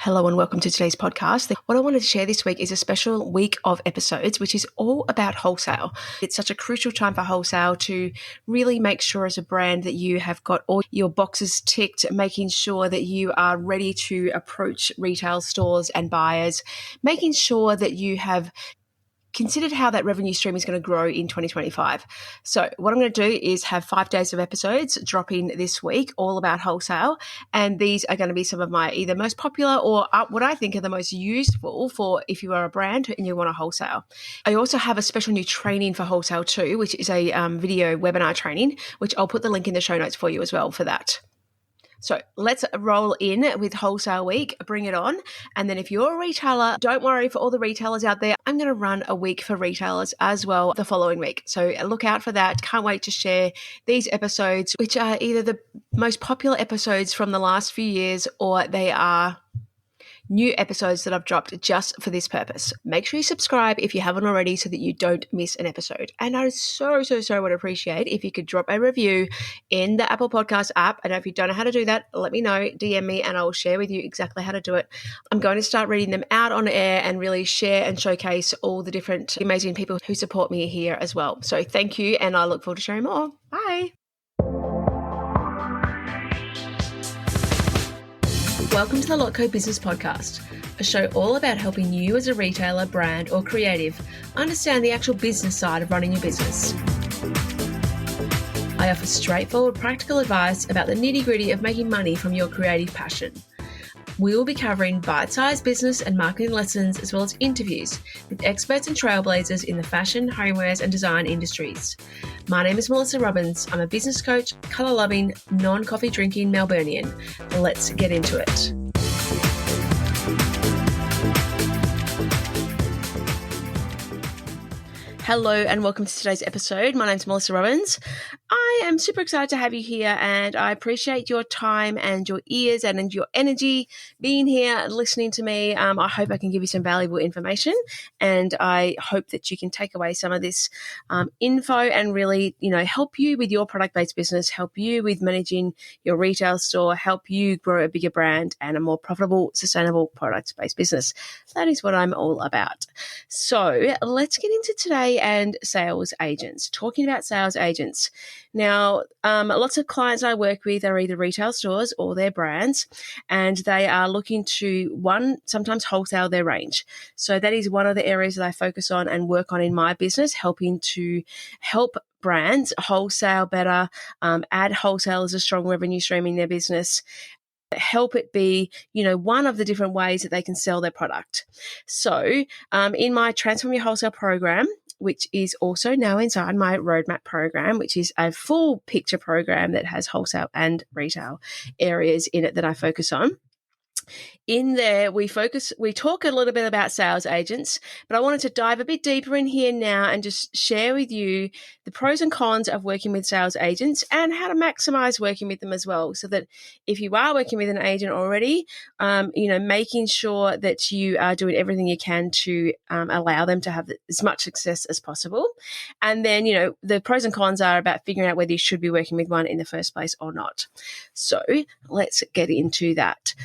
Hello and welcome to today's podcast. What I wanted to share this week is a special week of episodes, which is all about wholesale. It's such a crucial time for wholesale to really make sure as a brand that you have got all your boxes ticked, making sure that you are ready to approach retail stores and buyers, making sure that you have considered how that revenue stream is going to grow in 2025. So what I'm going to do is have 5 days of episodes dropping this week, all about wholesale. And these are going to be some of my either most popular or what I think are the most useful for if you are a brand and you want to wholesale. I also have a special new training for wholesale too, which is a video webinar training, which I'll put the link in the show notes for you as well for that. So let's roll in with Wholesale Week, bring it on. And then if you're a retailer, don't worry for all the retailers out there, I'm going to run a week for retailers as well the following week. So look out for that. Can't wait to share these episodes, which are either the most popular episodes from the last few years or they are new episodes that I've dropped just for this purpose. Make sure you subscribe if you haven't already so that you don't miss an episode. And I so would appreciate if you could drop a review in the Apple Podcast app. And if you don't know how to do that, let me know, DM me, and I will share with you exactly how to do it. I'm going to start reading them out on air and really share and showcase all the different amazing people who support me here as well. So thank you, and I look forward to sharing more. Bye. Welcome to the Lotco Business Podcast, a show all about helping you as a retailer, brand, or creative understand the actual business side of running your business. I offer straightforward, practical advice about the nitty-gritty of making money from your creative passion. We will be covering bite-sized business and marketing lessons as well as interviews with experts and trailblazers in the fashion, homewares, and design industries. My name is Melissa Robbins. I'm a business coach, colour-loving, non-coffee drinking Melburnian. Let's get into it. Hello and welcome to today's episode. My name's Melissa Robbins. I am super excited to have you here, and I appreciate your time and your ears and your energy being here and listening to me. I hope I can give you some valuable information, and I hope that you can take away some of this info and really, help you with your product-based business, help you with managing your retail store, help you grow a bigger brand and a more profitable, sustainable product-based business. That is what I'm all about. So let's get into today and sales agents. Talking about sales agents. Now, lots of clients I work with are either retail stores or their brands, and they are looking to, sometimes wholesale their range. So that is one of the areas that I focus on and work on in my business, helping to help brands wholesale better, add wholesale as a strong revenue stream in their business, help it be, one of the different ways that they can sell their product. So in my Transform Your Wholesale program, which is also now inside my roadmap program, which is a full picture program that has wholesale and retail areas in it that I focus on. In there, we talk a little bit about sales agents, but I wanted to dive a bit deeper in here now and just share with you the pros and cons of working with sales agents and how to maximize working with them as well. So that if you are working with an agent already, making sure that you are doing everything you can to allow them to have as much success as possible. And then, the pros and cons are about figuring out whether you should be working with one in the first place or not. So let's get into that.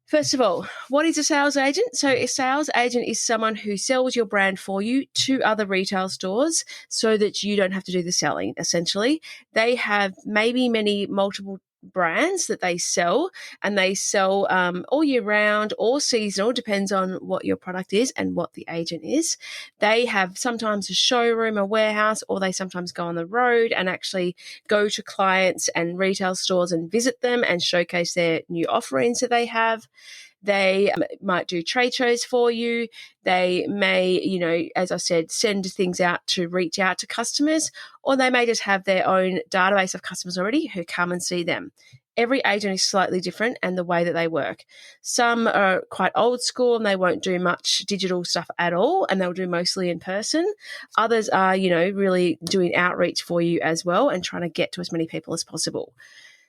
First of all, what is a sales agent? So a sales agent is someone who sells your brand for you to other retail stores so that you don't have to do the selling, essentially. They have maybe multiple brands that they sell, and they sell all year round or seasonal, depends on what your product is and what the agent is. They have sometimes a showroom, a warehouse, or they sometimes go on the road and actually go to clients and retail stores and visit them and showcase their new offerings that they have. They might do trade shows for you. They may, as I said, send things out to reach out to customers, or they may just have their own database of customers already who come and see them. Every agent is slightly different and the way that they work. Some are quite old school and they won't do much digital stuff at all, and they'll do mostly in person. Others are, really doing outreach for you as well and trying to get to as many people as possible.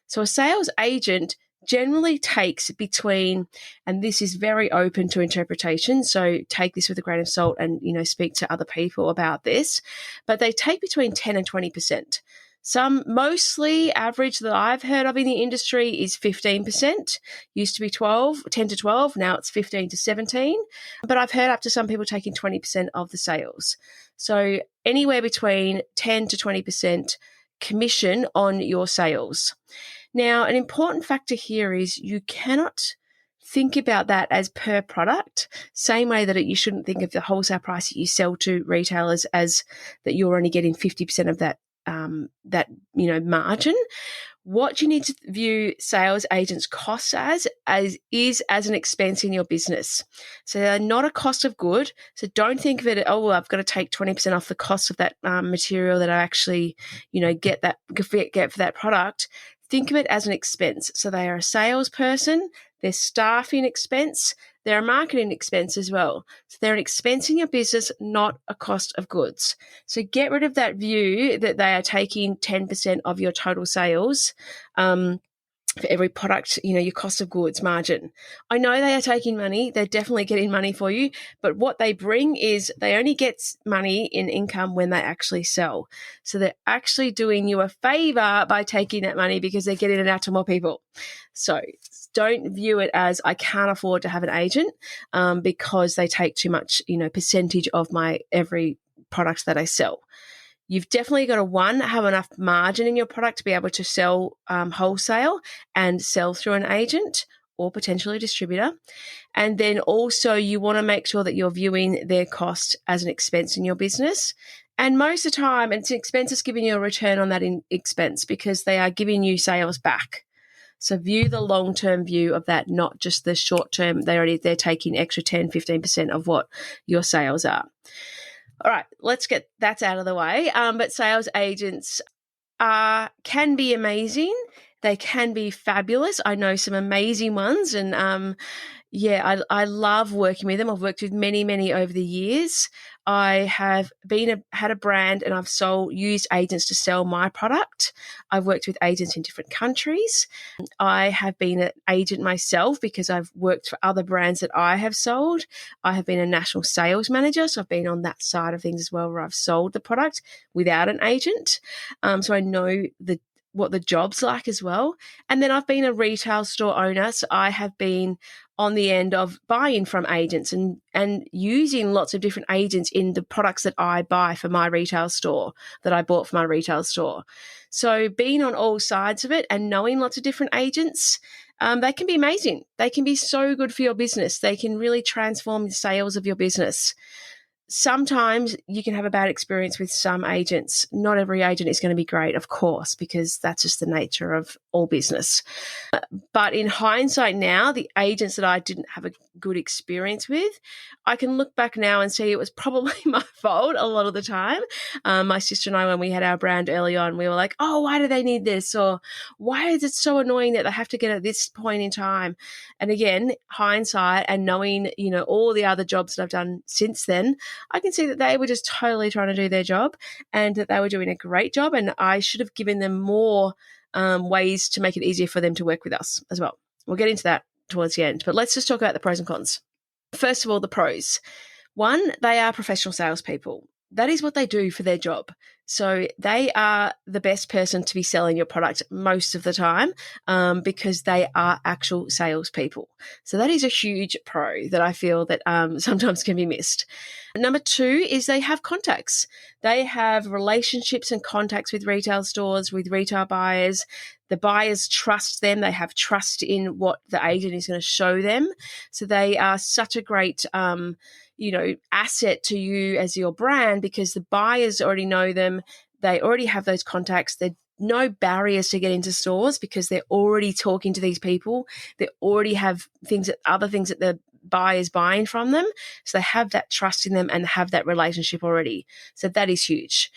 So a sales agent generally takes between, and this is very open to interpretation, so take this with a grain of salt and, speak to other people about this, but they take between 10 and 20%. Mostly average that I've heard of in the industry is 15%. Used to be 10 to 12. Now it's 15 to 17. But I've heard up to some people taking 20% of the sales. So anywhere between 10 to 20% commission on your sales. Now, an important factor here is you cannot think about that as per product, same way that you shouldn't think of the wholesale price that you sell to retailers as that you're only getting 50% of that margin. What you need to view sales agents' costs as is as an expense in your business. So they're not a cost of good. So don't think of it, I've got to take 20% off the cost of that material that I actually, get for that product. Think of it as an expense. So they are a salesperson, they're staffing expense, they're a marketing expense as well. So they're an expense in your business, not a cost of goods. So get rid of that view that they are taking 10% of your total sales for every product, your cost of goods margin. I know they are taking money. They're definitely getting money for you. But what they bring is they only get money in income when they actually sell. So they're actually doing you a favor by taking that money because they're getting it out to more people. So don't view it as I can't afford to have an agent because they take too much, percentage of my every product that I sell. You've definitely got to, have enough margin in your product to be able to sell wholesale and sell through an agent or potentially a distributor. And then also you want to make sure that you're viewing their cost as an expense in your business. And most of the time, it's an expense that's giving you a return on that expense because they are giving you sales back. So view the long-term view of that, not just the short-term. They're taking extra 10, 15% of what your sales are. All right, let's get that out of the way. But sales agents can be amazing. They can be fabulous. I know some amazing ones, and I love working with them. I've worked with many, many over the years. I have had a brand, and I've used agents to sell my product. I've worked with agents in different countries. I have been an agent myself because I've worked for other brands that I have sold. I have been a national sales manager, so I've been on that side of things as well, where I've sold the product without an agent. So I know what the job's like as well. And then I've been a retail store owner, so I have been on the end of buying from agents and using lots of different agents in the products that I buy for my retail store, that I bought for my retail store. So being on all sides of it and knowing lots of different agents, they can be amazing. They can be so good for your business. They can really transform the sales of your business. Sometimes you can have a bad experience with some agents. Not every agent is going to be great, of course, because that's just the nature of all business. But in hindsight now, the agents that I didn't have a good experience with, I can look back now and see it was probably my fault a lot of the time. My sister and I, when we had our brand early on, we were like, why do they need this? Or why is it so annoying that they have to get at this point in time? And again, hindsight and knowing, all the other jobs that I've done since then, I can see that they were just totally trying to do their job and that they were doing a great job, and I should have given them more ways to make it easier for them to work with us as well. We'll get into that towards the end, but let's just talk about the pros and cons. First of all, the pros. One, they are professional salespeople. That is what they do for their job. So they are the best person to be selling your product most of the time because they are actual salespeople. So that is a huge pro that I feel that sometimes can be missed. Number two is they have contacts. They have relationships and contacts with retail stores, with retail buyers. The buyers trust them. They have trust in what the agent is going to show them. So they are such a great asset to you as your brand because the buyers already know them. They already have those contacts. There's no barriers to get into stores because they're already talking to these people. They already have other things that the buyers buying from them. So they have that trust in them and have that relationship already. So that is huge.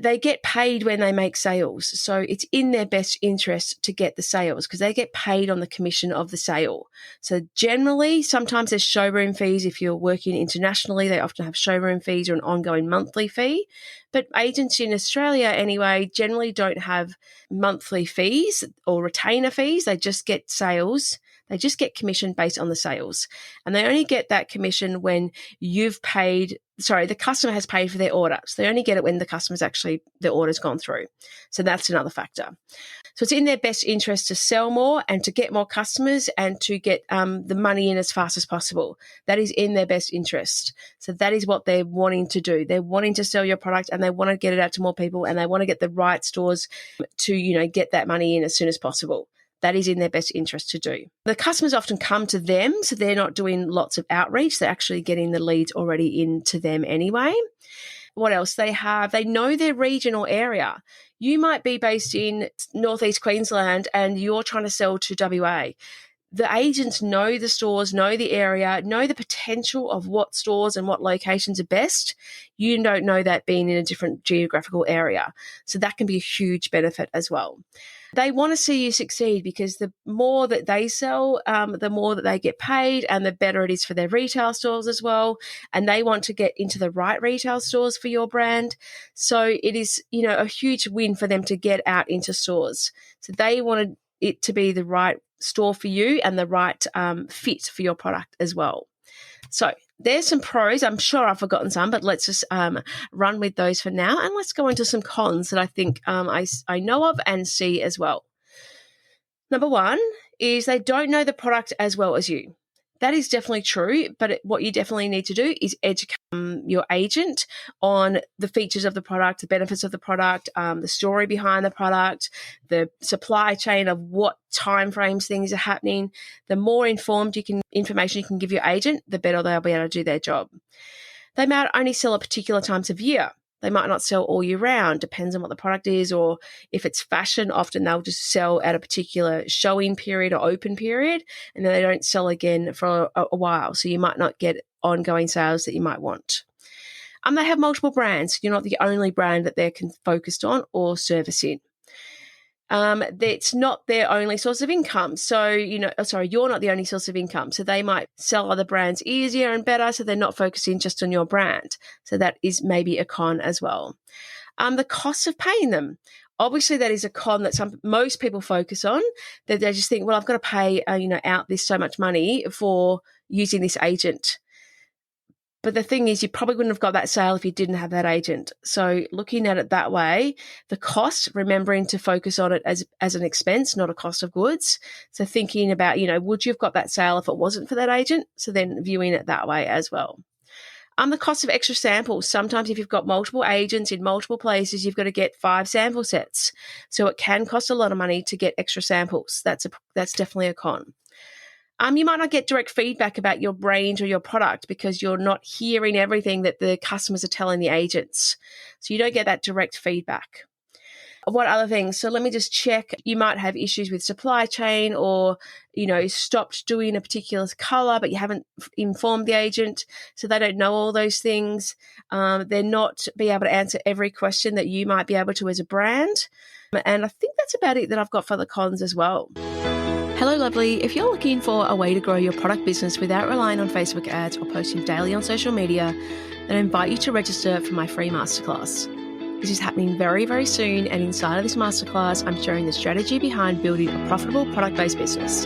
They get paid when they make sales. So it's in their best interest to get the sales because they get paid on the commission of the sale. So generally, sometimes there's showroom fees. If you're working internationally, they often have showroom fees or an ongoing monthly fee. But agents in Australia anyway generally don't have monthly fees or retainer fees. They just get sales. They just get commission based on the sales. And they only get that commission when the customer has paid for their order. So they only get it when the order's gone through. So that's another factor. So it's in their best interest to sell more and to get more customers and to get the money in as fast as possible. That is in their best interest. So that is what they're wanting to do. They're wanting to sell your product and they want to get it out to more people and they want to get the right stores to, get that money in as soon as possible. That is in their best interest to do. The customers often come to them, so they're not doing lots of outreach. They're actually getting the leads already into them anyway. What else they have? They know their region or area. You might be based in Northeast Queensland and you're trying to sell to WA. The agents know the stores, know the area, know the potential of what stores and what locations are best. You don't know that being in a different geographical area. So that can be a huge benefit as well. They want to see you succeed because the more that they sell, the more that they get paid and the better it is for their retail stores as well. And they want to get into the right retail stores for your brand. So it is, a huge win for them to get out into stores. So they wanted it to be the right store for you and the right fit for your product as well. So there's some pros. I'm sure I've forgotten some, but let's just run with those for now. And let's go into some cons that I think I know of and see as well. Number one is they don't know the product as well as you. That is definitely true, but what you definitely need to do is educate your agent on the features of the product, the benefits of the product, the story behind the product, the supply chain of what timeframes things are happening. The more informed information you can give your agent, the better they'll be able to do their job. They might only sell at particular times of year. They might not sell all year round, depends on what the product is, or if it's fashion, often they'll just sell at a particular showing period or open period, and then they don't sell again for a while. So you might not get ongoing sales that you might want. They have multiple brands. You're not the only brand that they're focused on or servicing. That's not their only source of income. So, you're not the only source of income. So they might sell other brands easier and better. So they're not focusing just on your brand. So that is maybe a con as well. The cost of paying them. Obviously, that is a con that most people focus on. That they just think, well, I've got to pay, out this so much money for using this agent. But the thing is, you probably wouldn't have got that sale if you didn't have that agent. So looking at it that way, the cost, remembering to focus on it as an expense, not a cost of goods. So thinking about, would you have got that sale if it wasn't for that agent? So then viewing it that way as well. The cost of extra samples. Sometimes if you've got multiple agents in multiple places, you've got to get 5 sample sets. So it can cost a lot of money to get extra samples. That's definitely a con. You might not get direct feedback about your range or your product because you're not hearing everything that the customers are telling the agents. So you don't get that direct feedback. What other things? So let me just check. You might have issues with supply chain or, stopped doing a particular color, but you haven't informed the agent. So they don't know all those things. They're not be able to answer every question that you might be able to as a brand. And I think that's about it that I've got for the cons as well. Hello, lovely. If you're looking for a way to grow your product business without relying on Facebook ads or posting daily on social media, then I invite you to register for my free masterclass. This is happening very, very soon, and inside of this masterclass, I'm sharing the strategy behind building a profitable product-based business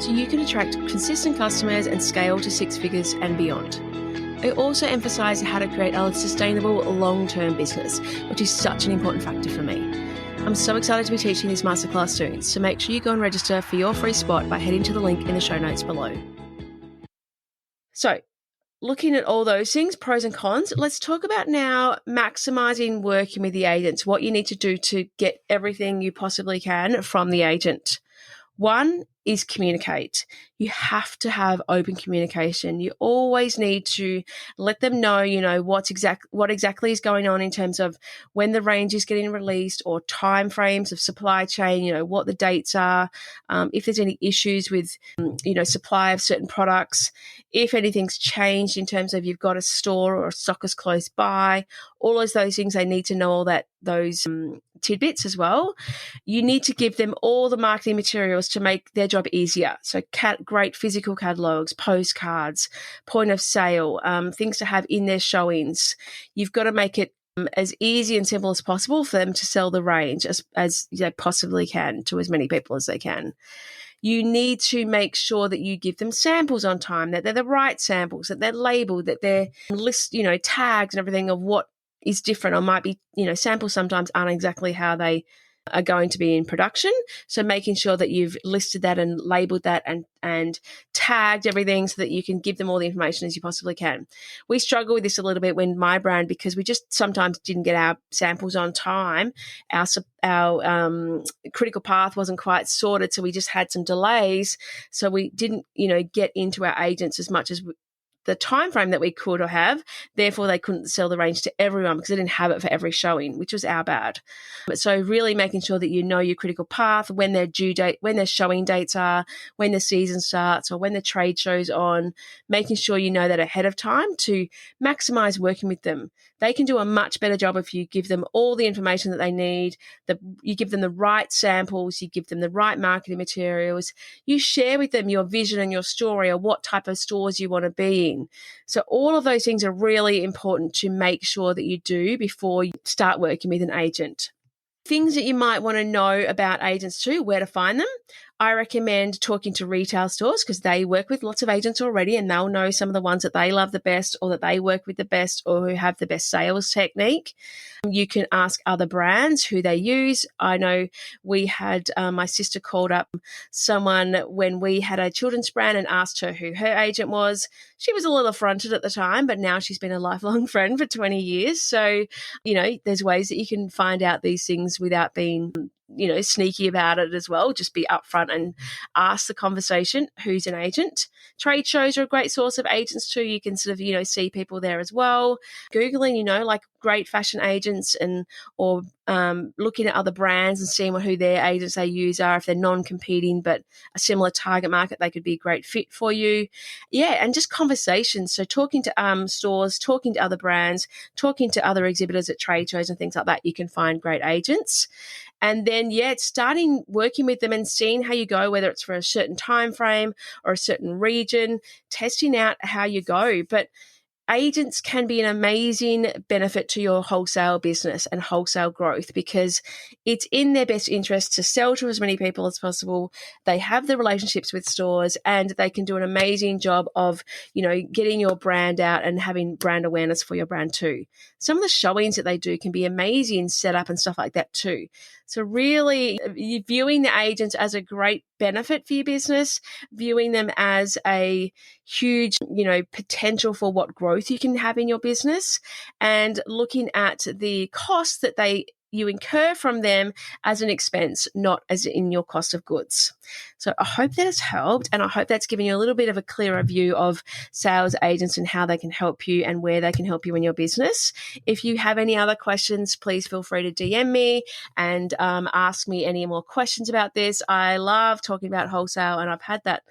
so you can attract consistent customers and scale to 6 figures and beyond. I also emphasize how to create a sustainable long-term business, which is such an important factor for me. I'm so excited to be teaching this masterclass soon, so make sure you go and register for your free spot by heading to the link in the show notes below. So, looking at all those things, pros and cons, let's talk about now maximizing working with the agents, what you need to do to get everything you possibly can from the agent. One is communicate. You have to have open communication. You always need to let them know, what exactly is going on in terms of when the range is getting released or time frames of supply chain, what the dates are, if there's any issues with, supply of certain products, if anything's changed in terms of you've got a store or a stockist close by, all of those things, they need to know all those tidbits as well. You need to give them all the marketing materials to make their job easier. So great physical catalogs, postcards, point of sale, things to have in their showings. You've got to make it as easy and simple as possible for them to sell the range as they possibly can to as many people as they can. you need to make sure that you give them samples on time, that they're the right samples, that they're labeled, that they're tags and everything of what is different, or might be, samples sometimes aren't exactly how they are going to be in production. So making sure that you've listed that and labeled that and tagged everything so that you can give them all the information as you possibly can. We struggle with this a little bit when my brand, because we just sometimes didn't get our samples on time. Our critical path wasn't quite sorted, so we just had some delays. So we didn't, get into our agents as much as the time frame that we could or have. Therefore, they couldn't sell the range to everyone because they didn't have it for every showing, which was our bad. So really making sure that you know your critical path, when their due date, when their showing dates are, when the season starts, or when the trade show's on, making sure you know that ahead of time to maximize working with them. They can do a much better job if you give them all the information that they need, you give them the right samples, you give them the right marketing materials, you share with them your vision and your story, or what type of stores you want to be in. So all of those things are really important to make sure that you do before you start working with an agent. Things that you might want to know about agents too, where to find them. I recommend talking to retail stores because they work with lots of agents already, and they'll know some of the ones that they love the best, or that they work with the best, or who have the best sales technique. You can ask other brands who they use. I know we had my sister called up someone when we had a children's brand and asked her who her agent was. She was a little affronted at the time, but now she's been a lifelong friend for 20 years. So, there's ways that you can find out these things without being sneaky about it as well. Just be upfront and ask the conversation, who's an agent. Trade shows are a great source of agents too. You can sort of, see people there as well. Googling, like great fashion agents or looking at other brands and seeing who their agents they use are. If they're non-competing but a similar target market, they could be a great fit for you. Yeah, and just conversations. So talking to stores, talking to other brands, talking to other exhibitors at trade shows and things like that, you can find great agents. And then, starting working with them and seeing how you go, whether it's for a certain time frame or a certain region, testing out how you go. But agents can be an amazing benefit to your wholesale business and wholesale growth, because it's in their best interest to sell to as many people as possible. They have the relationships with stores, and they can do an amazing job of, getting your brand out and having brand awareness for your brand too. Some of the showings that they do can be amazing setup and stuff like that too. So really viewing the agents as a great benefit for your business, viewing them as a huge, potential for what growth you can have in your business, and looking at the costs that you incur from them as an expense, not as in your cost of goods. So I hope that has helped, and I hope that's given you a little bit of a clearer view of sales agents and how they can help you and where they can help you in your business. If you have any other questions, please feel free to DM me and ask me any more questions about this. I love talking about wholesale, and I've had that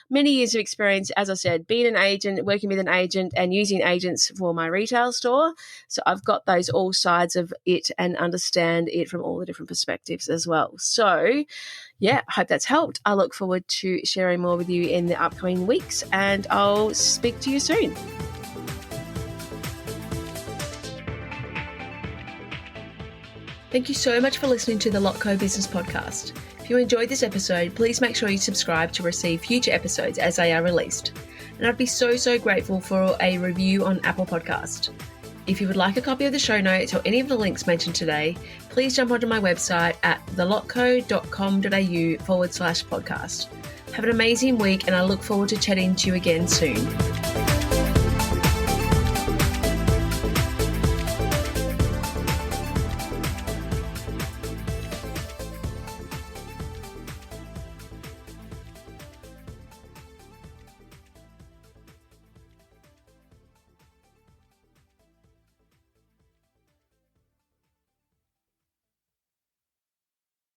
many years of experience, as I said, being an agent, working with an agent, and using agents for my retail store. So I've got those all sides of it and understand it from all the different perspectives as well. So I hope that's helped. I look forward to sharing more with you in the upcoming weeks, and I'll speak to you soon. Thank you so much for listening to the Lotco Business Podcast. If you enjoyed this episode, please make sure you subscribe to receive future episodes as they are released. And I'd be so grateful for a review on Apple Podcast. If you would like a copy of the show notes or any of the links mentioned today, please jump onto my website at thelotco.com.au/podcast. Have an amazing week, and I look forward to chatting to you again soon.